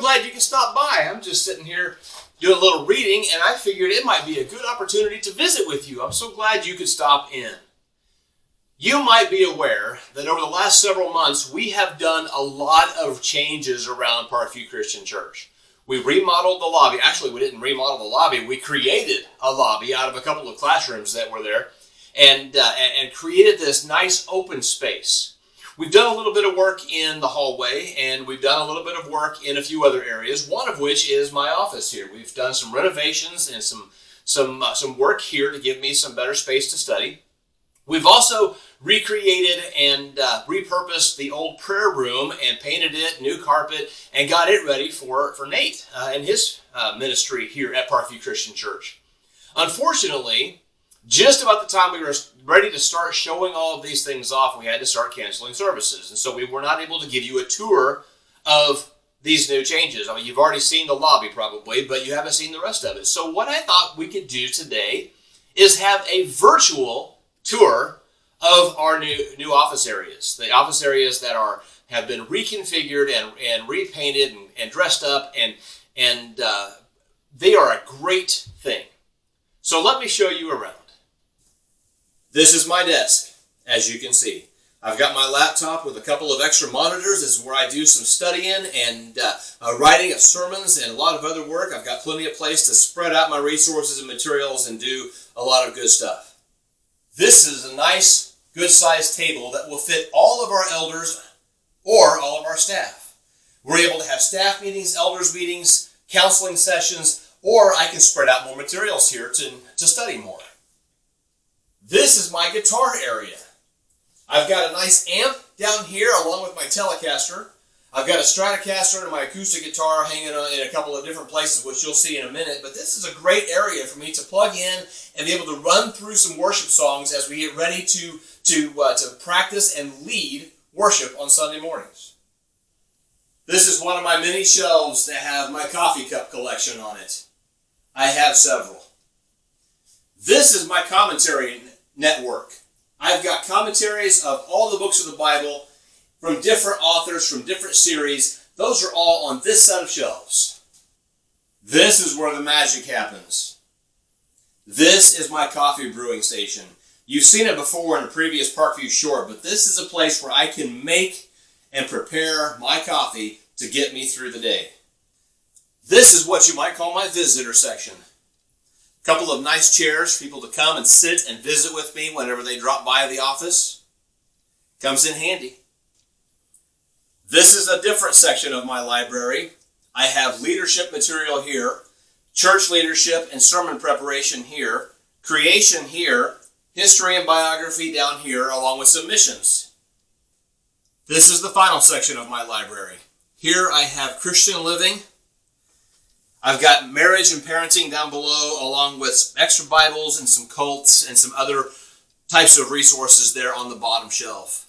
glad you can stop by. I'm just sitting here doing a little reading, and I figured it might be a good opportunity to visit with you. I'm so glad you could stop in. You might be aware that over the last several months, we have done a lot of changes around Parkview Christian Church. We remodeled the lobby. Actually, we didn't remodel the lobby. We created a lobby out of a couple of classrooms that were there and created this nice open space. We've done a little bit of work in the hallway, and we've done a little bit of work in a few other areas, one of which is my office here. We've done some renovations and some work here to give me some better space to study. We've also recreated and repurposed the old prayer room and painted it, new carpet, and got it ready for Nate and his ministry here at Parkview Christian Church. Unfortunately, just about the time we were ready to start showing all of these things off, we had to start canceling services. And so we were not able to give you a tour of these new changes. I mean, you've already seen the lobby probably, but you haven't seen the rest of it. So what I thought we could do today is have a virtual tour of our new office areas. The office areas that have been reconfigured and repainted and dressed up, and they are a great thing. So let me show you around. This is my desk, as you can see. I've got my laptop with a couple of extra monitors. This is where I do some studying and writing of sermons and a lot of other work. I've got plenty of place to spread out my resources and materials and do a lot of good stuff. This is a nice, good-sized table that will fit all of our elders or all of our staff. We're able to have staff meetings, elders meetings, counseling sessions, or I can spread out more materials here to study more. This is my guitar area. I've got a nice amp down here along with my Telecaster. I've got a Stratocaster and my acoustic guitar hanging on in a couple of different places, which you'll see in a minute. But this is a great area for me to plug in and be able to run through some worship songs as we get ready to practice and lead worship on Sunday mornings. This is one of my many shelves that have my coffee cup collection on it. I have several. This is my commentary network. I've got commentaries of all the books of the Bible from different authors, from different series. Those are all on this set of shelves. This is where the magic happens. This is my coffee brewing station. You've seen it before in a previous Parkview short, but this is a place where I can make and prepare my coffee to get me through the day. This is what you might call my visitor section. A couple of nice chairs for people to come and sit and visit with me whenever they drop by the office. Comes in handy. This is a different section of my library. I have leadership material here, church leadership and sermon preparation here, creation here, history and biography down here, along with some missions. This is the final section of my library. Here I have Christian living. I've got marriage and parenting down below, along with extra Bibles and some cults and some other types of resources there on the bottom shelf.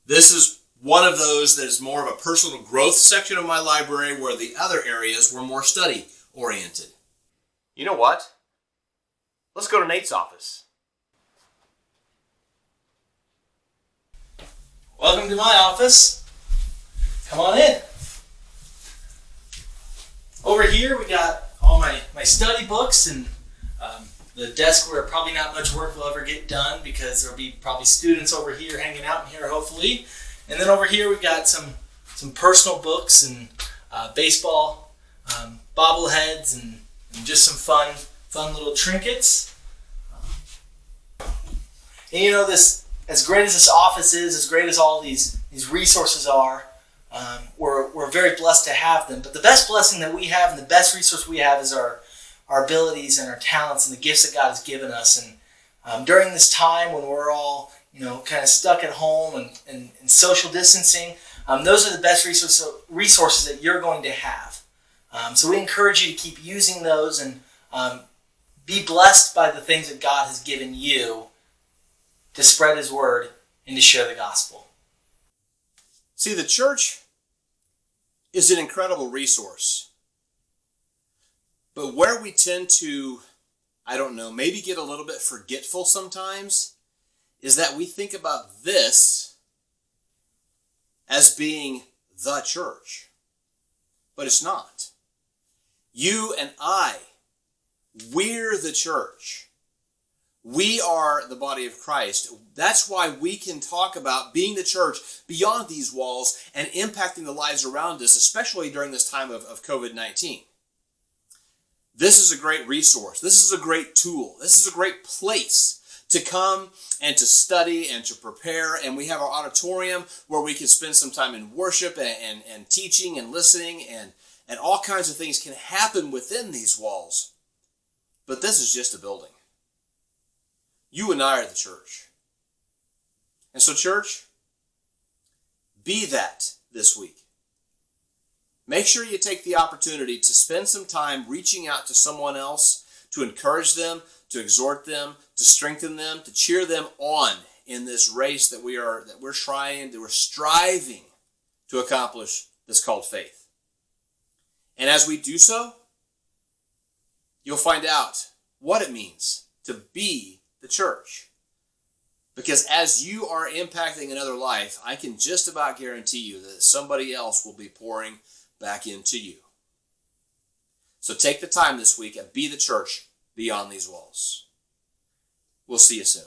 This is one of those that is more of a personal growth section of my library, where the other areas were more study-oriented. You know what? Let's go to Nate's office. Welcome to my office. Come on in. Over here we got all my study books and the desk where probably not much work will ever get done, because there'll be probably students over here hanging out in here hopefully. And then over here we've got some personal books and baseball bobbleheads and just some fun little trinkets. And you know, this, as great as this office is, as great as all these resources are, we're very blessed to have them. But the best blessing that we have and the best resource we have is our abilities and our talents and the gifts that God has given us. And during this time when we're all, kind of stuck at home and social distancing, those are the best resources that you're going to have. So we encourage you to keep using those and be blessed by the things that God has given you to spread His word and to share the gospel. See, the church is an incredible resource. But where we tend to, maybe get a little bit forgetful sometimes, is that we think about this as being the church. but it's not. You and I, we're the church. We are the body of Christ. That's why we can talk about being the church beyond these walls and impacting the lives around us, especially during this time of COVID-19. This is a great resource. This is a great tool. This is a great place to come and to study and to prepare. And we have our auditorium where we can spend some time in worship and teaching and listening, and all kinds of things can happen within these walls. But this is just a building. You and I are the church. And so, church, be that this week. Make sure you take the opportunity to spend some time reaching out to someone else, to encourage them, to exhort them, to strengthen them, to cheer them on in this race that we're striving to accomplish, that's called faith. And as we do so, you'll find out what it means to be the church. Because as you are impacting another life, I can just about guarantee you that somebody else will be pouring back into you. So take the time this week and be the church beyond these walls. We'll see you soon.